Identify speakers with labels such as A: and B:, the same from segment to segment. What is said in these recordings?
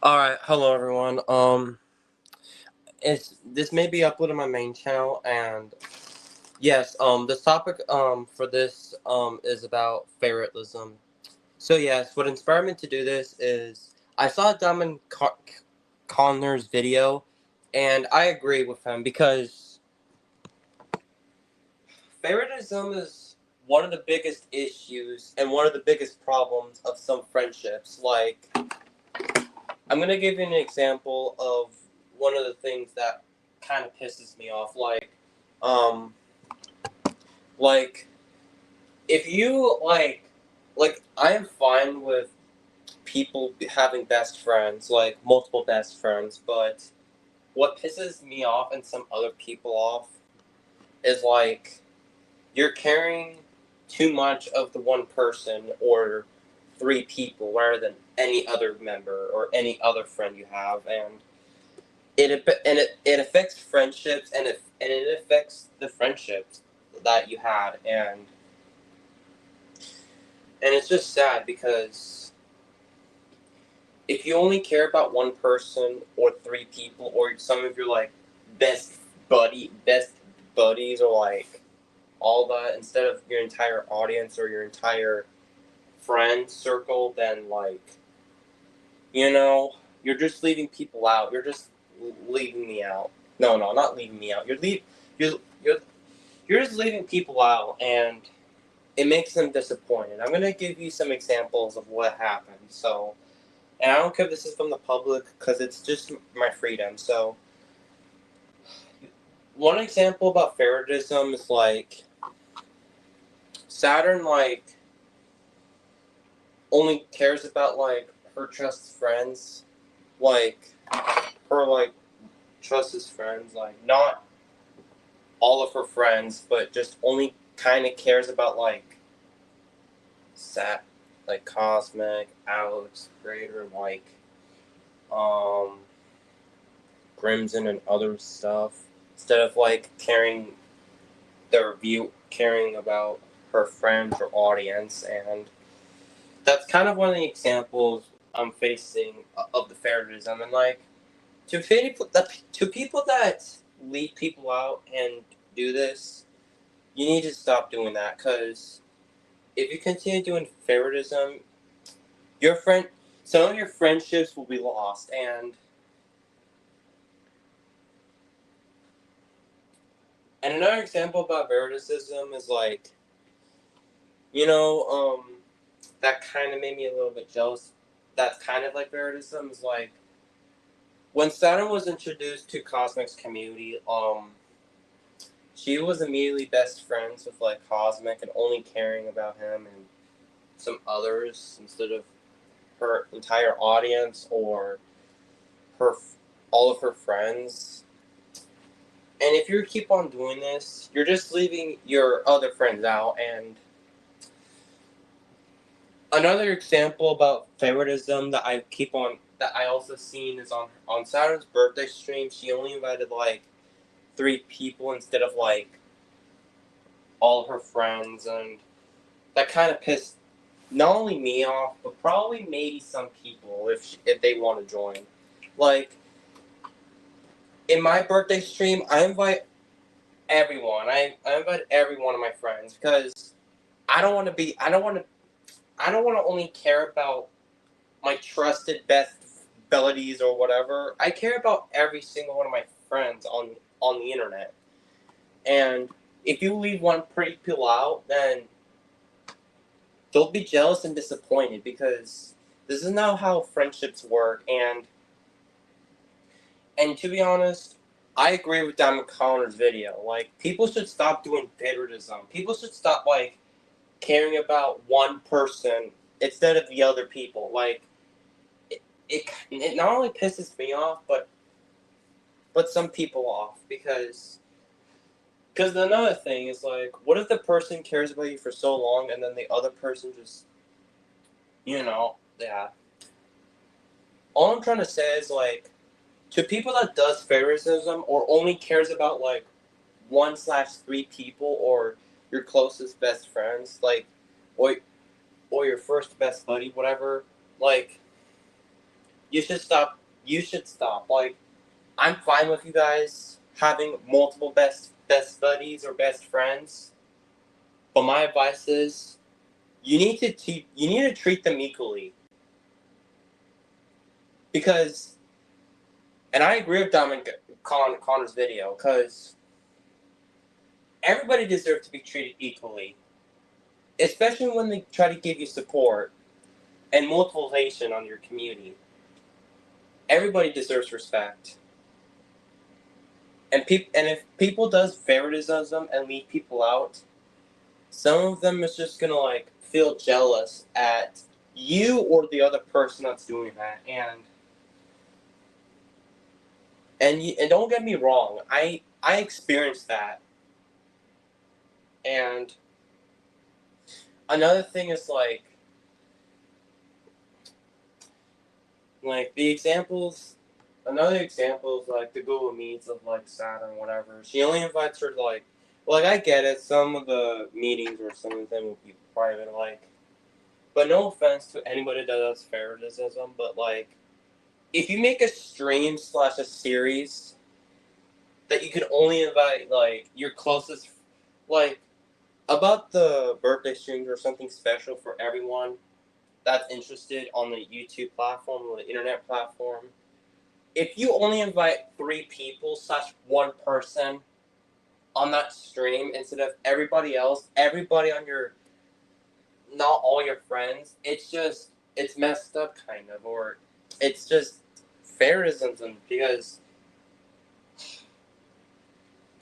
A: All right, hello everyone. It's this may be uploaded on my main channel, and yes, this topic for this is about favoritism. So yes, what inspired me to do this is I saw Connor's video, and I agree with him because favoritism is one of the biggest issues and one of the biggest problems of some friendships. Like, I'm gonna give you an example of one of the things that kind of pisses me off. Um, like if you like I am fine with people having best friends, like multiple best friends, but what pisses me off and some other people off is like you're carrying too much of the one person or three people rather than any other member or any other friend you have, and it affects friendships, and it affects the friendships that you had, and it's just sad because if you only care about one person or three people or some of your like best buddies or like all that instead of your entire audience or your entire friend circle, then like you're just leaving people out. You're just leaving me out. No, not leaving me out. You're you're you're just leaving people out, and it makes them disappointed. I'm gonna give you some examples of what happened. So, and I don't care if this is from the public because it's just my freedom. So, one example about favoritism is like Saturn only cares about like her trusted friends, like her trusted friends, like not all of her friends, but just only kind of cares about Sat, like Cosmic, Alex, Greater, and um Crimson and other stuff, instead of caring about her friends or audience, and that's kind of one of the examples I'm facing of the favoritism, and like to people that leave people out and do this, you need to stop doing that because if you continue doing favoritism, your friend, some of your friendships will be lost. And another example about favoritism is you know, that kind of made me a little bit jealous. That's kind of like favoritism is like when Saturn was introduced to Cosmic's community, she was immediately best friends with like Cosmic and only caring about him and some others instead of her entire audience or her all of her friends. And if you keep on doing this, you're just leaving your other friends out. And another example about favoritism that I also seen is on Saturn's birthday stream. She only invited like three people instead of like all her friends, and that kind of pissed not only me off, but probably maybe some people if they want to join. Like in my birthday stream, I invite everyone. I invite every one of my friends because I don't want to only care about my trusted best buddies or whatever. I care about every single one of my friends on the internet. And if you leave one pretty people out, then they'll be jealous and disappointed because this is not how friendships work. And to be honest, I agree with Diamond Connor's video. Like, people should stop doing favoritism. People should stop caring about one person instead of the other people. Like, it not only pisses me off, but some people off because another thing is like, what if the person cares about you for so long and then the other person just, yeah. All I'm trying to say is like, to people that does favoritism or only cares about like 1/3 people or your closest best friends, like, or your first best buddy, whatever, like, you should stop you should stop. Like, I'm fine with you guys having multiple best buddies or best friends, but my advice is you need to treat them equally. Because, and I agree with Dominic Connor's video, because everybody deserves to be treated equally, especially when they try to give you support and motivation on your community. Everybody deserves respect. And if people does favoritism and leave people out, some of them is just gonna like feel jealous at you or the other person that's doing that. And don't get me wrong, I experienced that. And another thing is like the examples. Another example is like the Google Meets of like Saturn, whatever. She only invites her to like I get it. Some of the meetings or some of them will be private, like. But no offense to anybody that does favoritism, but like, if you make a stream / a series that you can only invite like your closest, like about the birthday streams or something special for everyone that's interested on the YouTube platform or the internet platform. If you only invite 3 people / 1 person on that stream instead of everybody else, everybody on your, not all your friends, it's messed up kind of, or it's just favoritism, because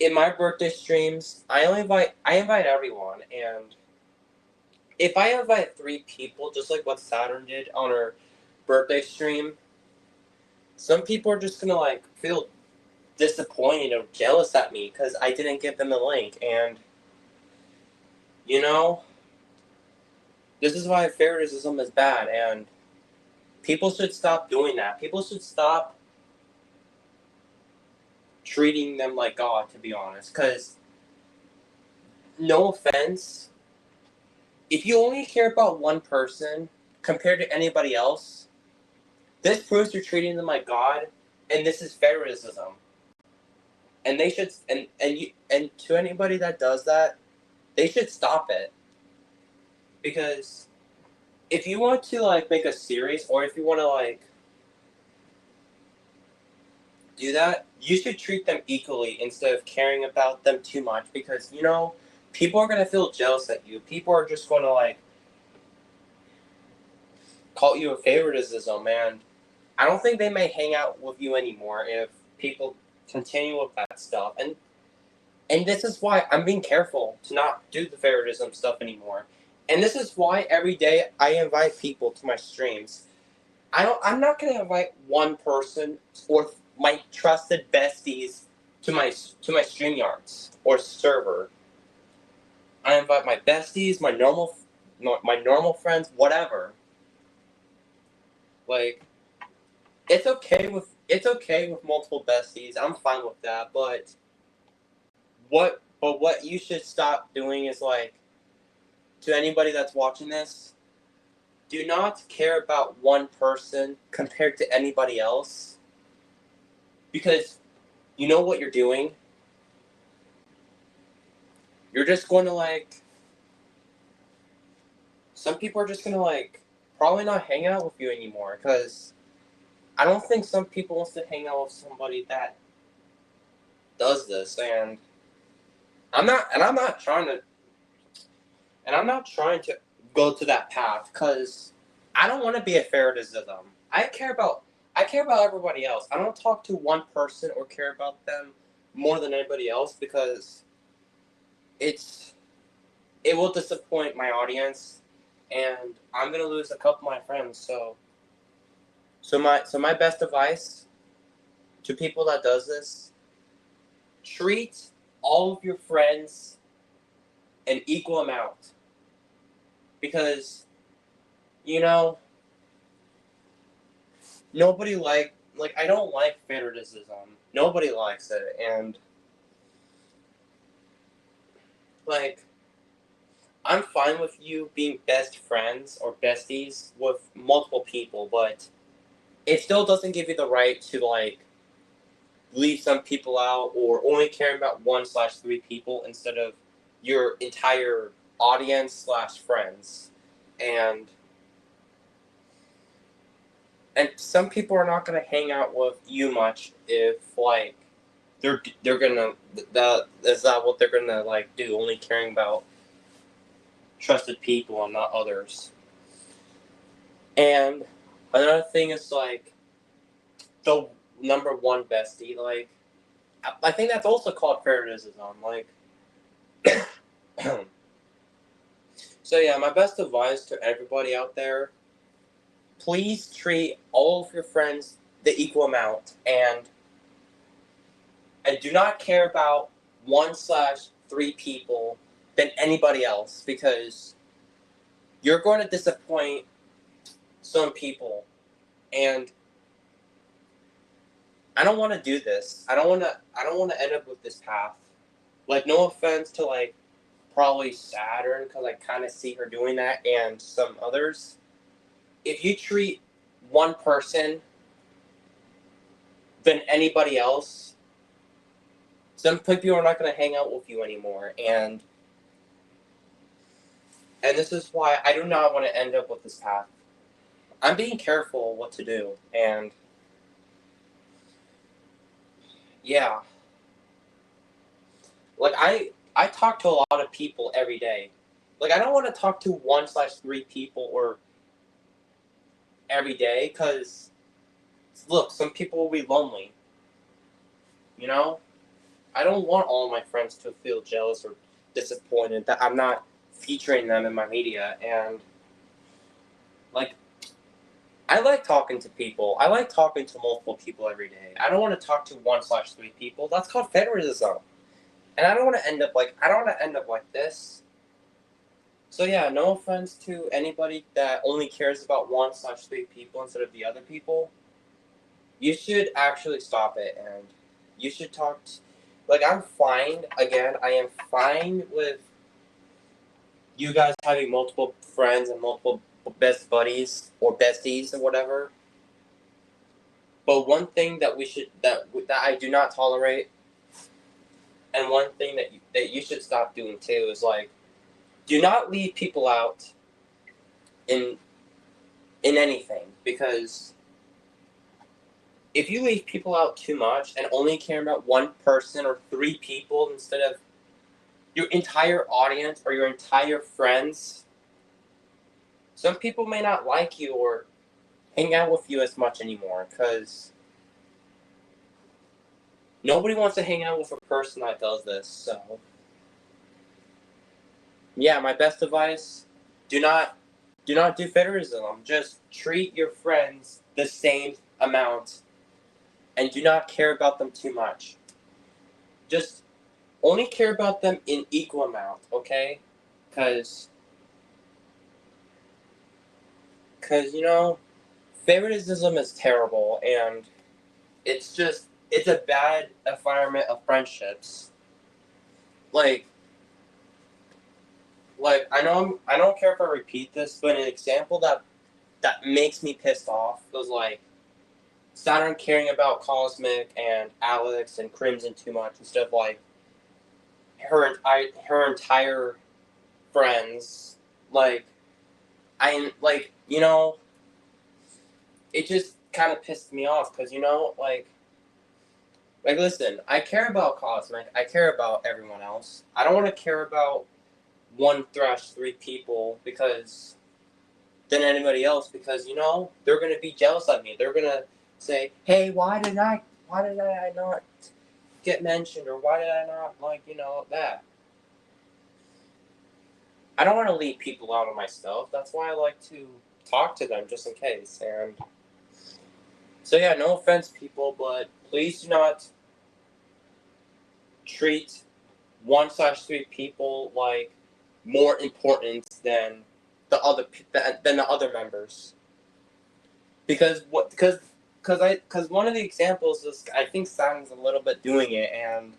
A: in my birthday streams, I invite everyone, and if I invite 3 people, just like what Saturn did on her birthday stream, some people are just gonna like feel disappointed or jealous at me because I didn't give them a link, and you know, this is why favoritism is bad, and people should stop doing that. People should stop treating them like God, to be honest, because no offense, if you only care about one person compared to anybody else, this proves you're treating them like God, and this is favoritism. And they should, and to anybody that does that, they should stop it. Because if you want to like make a series, or if you want to like do that, you should treat them equally instead of caring about them too much, because people are gonna feel jealous at you. People are just gonna like call you a favoritism, and I don't think they may hang out with you anymore if people continue with that stuff. And this is why I'm being careful to not do the favoritism stuff anymore. And this is why every day I invite people to my streams. I'm not gonna invite one person or my trusted besties to my StreamYards or server. I invite my besties, my normal friends, whatever. Like, it's okay with multiple besties. I'm fine with that, but what you should stop doing is, like, to anybody that's watching this, do not care about one person compared to anybody else, because you know what you're doing? You're just going to, like, some people are just going to, like, probably not hang out with you anymore, because I don't think some people wants to hang out with somebody that does this, and I'm not trying to go to that path, because I don't want to be a favoritism. I care about everybody else. I don't talk to one person or care about them more than anybody else, because it will disappoint my audience, and I'm gonna lose a couple of my friends. So my best advice to people that does this: treat all of your friends an equal amount, because nobody like I don't like favoritism. Nobody likes it, and like, I'm fine with you being best friends or besties with multiple people, but it still doesn't give you the right to like leave some people out or only caring about 1/3 people instead of your entire audience slash friends. And some people are not gonna hang out with you much if like they're gonna that is that what they're gonna like do, only caring about trusted people and not others. And another thing is like the number one bestie, like I think that's also called favoritism. Like so yeah, my best advice to everybody out there, please treat all of your friends the equal amount and do not care about 1/3 people than anybody else, because you're going to disappoint some people, and I don't want to do this. I don't want to end up with this path. Like, no offense to like probably Saturn, because I kind of see her doing that, and some others. If you treat one person than anybody else, some people are not going to hang out with you anymore, and this is why I do not want to end up with this path. I'm being careful what to do, and yeah, like I talk to a lot of people every day. Like, I don't want to talk to 1/3 people or every day, because look, some people will be lonely. You know, I don't want all my friends to feel jealous or disappointed that I'm not featuring them in my media. And like, I like talking to people. I like talking to multiple people every day. I don't want to talk to 1/3 people. That's called favoritism. And I don't want to end up like this. So yeah, no offense to anybody that only cares about 1/3 people instead of the other people. You should actually stop it, and you should talk. Like, I'm fine. Again, I am fine with you guys having multiple friends and multiple best buddies or besties or whatever. But one thing that that I do not tolerate, and one thing that you should stop doing too, is like, do not leave people out in anything, because if you leave people out too much and only care about one person or 3 people instead of your entire audience or your entire friends, some people may not like you or hang out with you as much anymore, because nobody wants to hang out with a person that does this. So yeah, my best advice, do not do favoritism. Just treat your friends the same amount and do not care about them too much. Just only care about them in equal amount, okay? Because you know, favoritism is terrible, and it's a bad environment of friendships. Like I don't care if I repeat this, but an example that makes me pissed off was like Saturn caring about Cosmic and Alex and Crimson too much instead of like her entire friends. Like, it just kind of pissed me off, because listen, I care about Cosmic, I care about everyone else. I don't want to care about 1/3 people because than anybody else, because they're gonna be jealous of me. They're gonna say, "Hey, why did I not get mentioned, or why did I not that?" I don't want to leave people out of my stuff. That's why I like to talk to them just in case. And so yeah, no offense, people, but please do not treat 1/3 people like more important than the other members. Because one of the examples is, I think Saturn's a little bit doing it, and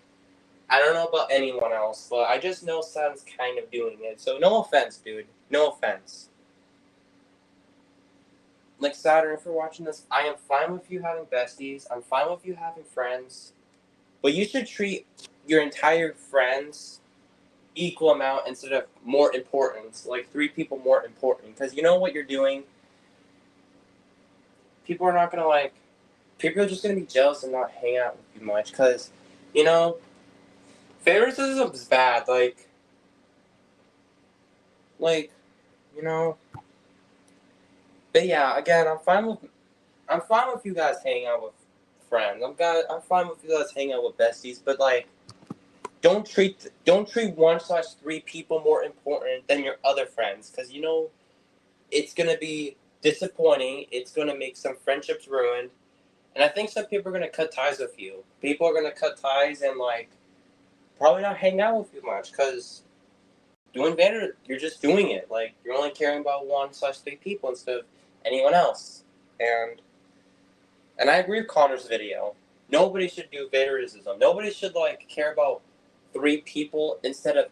A: I don't know about anyone else, but I just know Saturn's kind of doing it. So no offense, dude. No offense. like Saturn, if you're watching this, I am fine with you having besties. I'm fine with you having friends, but you should treat your entire friends equal amount instead of more important, like 3 people more important. Because you know what you're doing. People are not gonna like. People are just gonna be jealous and not hang out with you much. Because, you know, favoritism is bad. Like, you know. But yeah, again, I'm fine with you guys hanging out with friends. I'm fine with you guys hanging out with besties. But like, don't treat 1/3 people more important than your other friends. Because you know, it's gonna be disappointing. It's gonna make some friendships ruined. And I think some people are gonna cut ties with you. People are gonna cut ties and like probably not hang out with you much because you're just doing it. Like you're only caring about 1/3 people instead of anyone else. And I agree with Connor's video. Nobody should do favoritism. Nobody should like care about 3 people instead of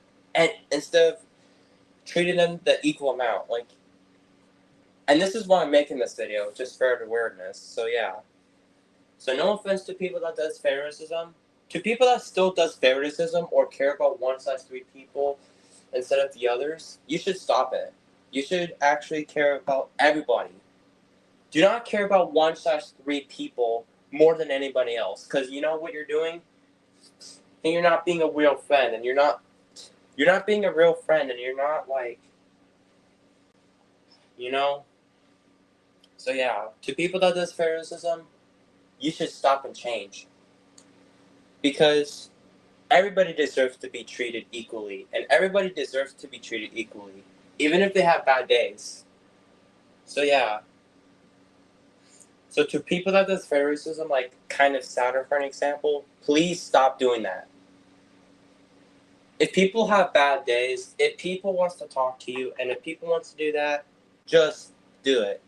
A: treating them the equal amount. Like, and this is why I'm making this video, just for awareness. So yeah. So no offense to people that does favoritism. To people that still does favoritism or care about 1/3 people instead of the others, you should stop it. You should actually care about everybody. Do not care about 1/3 people more than anybody else, because you know what you're doing, and you're not being a real friend, and you're not being a real friend, and you're not like, you know. So yeah, to people that does favoritism, you should stop and change, because everybody deserves to be treated equally, and everybody deserves to be treated equally, even if they have bad days. So yeah. So to people that does favoritism, like kind of Saturn for an example, please stop doing that. If people have bad days, if people wants to talk to you, and if people wants to do that, just do it.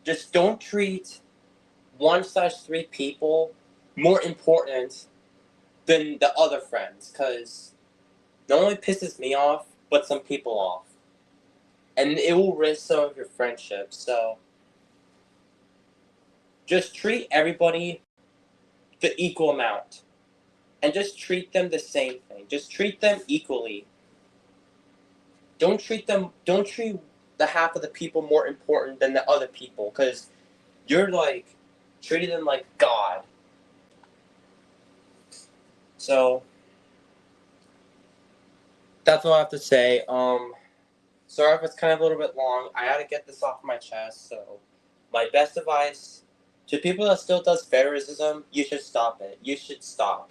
A: Just don't treat 1/3 people more important than the other friends, because not only pisses me off, but some people off. And it will risk some of your friendships, so just treat everybody the equal amount. And just treat them the same thing. Just treat them equally. Don't treat the half of the people more important than the other people, because you're like treating them like God. So that's all I have to say. Sorry if it's kind of a little bit long. I had to get this off my chest. So my best advice to people that still does favoritism, you should stop it. You should stop.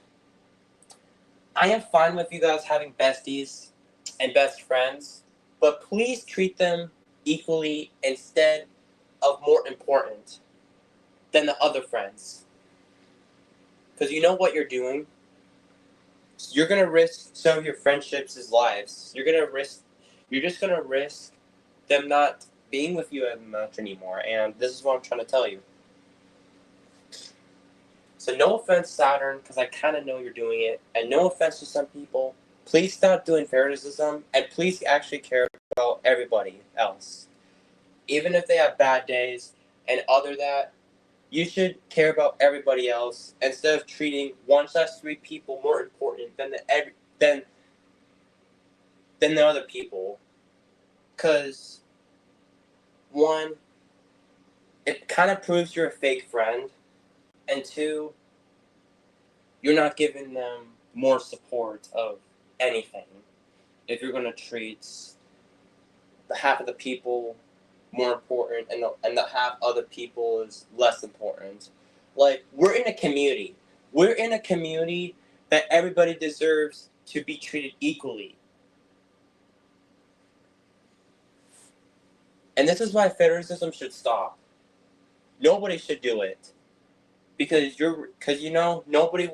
A: I am fine with you guys having besties and best friends, but please treat them equally instead of more important than the other friends. Because you know what you're doing? You're going to risk some of your friendships' lives. You're just going to risk them not being with you as much anymore. And this is what I'm trying to tell you. So no offense, Saturn, because I kind of know you're doing it. And no offense to some people. Please stop doing favoritism, and please actually care about everybody else. Even if they have bad days and other that, you should care about everybody else instead of treating 1/3 people more important than the other people. Because one, it kind of proves you're a fake friend, and two, you're not giving them more support of anything. If you're gonna treat the half of the people more important and the half other people is less important. Like, we're in a community. We're in a community that everybody deserves to be treated equally. And this is why favoritism should stop. Nobody should do it. Because nobody,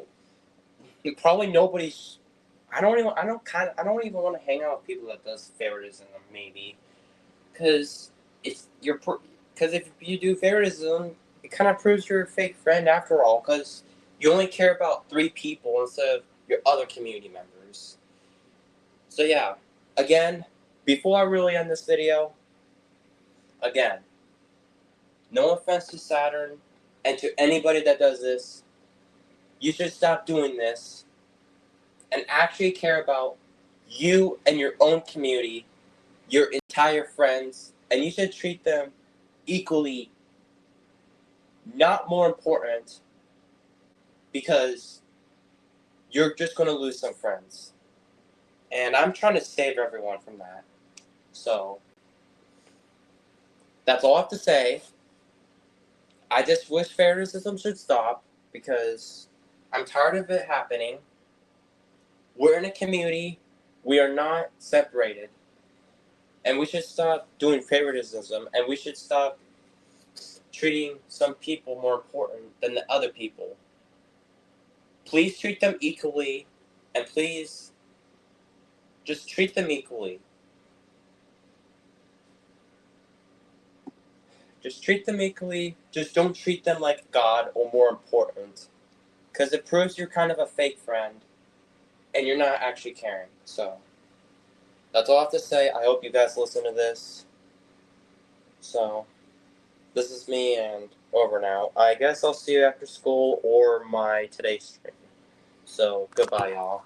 A: probably nobody, I don't even want to hang out with people that does favoritism, maybe. Because if you do favoritism, it kind of proves you're a fake friend after all, because you only care about 3 people instead of your other community members. So yeah, again, before I really end this video, again, No offense to Saturn and to anybody that does this. You should stop doing this and actually care about you and your own community, your entire friends, and you should treat them equally, not more important, because you're just going to lose some friends. And I'm trying to save everyone from that. So, that's all I have to say. I just wish favoritism should stop because I'm tired of it happening. We're in a community. We are not separated. And we should stop doing favoritism, and we should stop treating some people more important than the other people. Please treat them equally, and please just treat them equally. Just treat them equally. Just don't treat them like God or more important. Because it proves you're kind of a fake friend, and you're not actually caring. So, that's all I have to say. I hope you guys listen to this. So, this is me, and over now. I guess I'll see you after school or my Today stream. So, goodbye, y'all.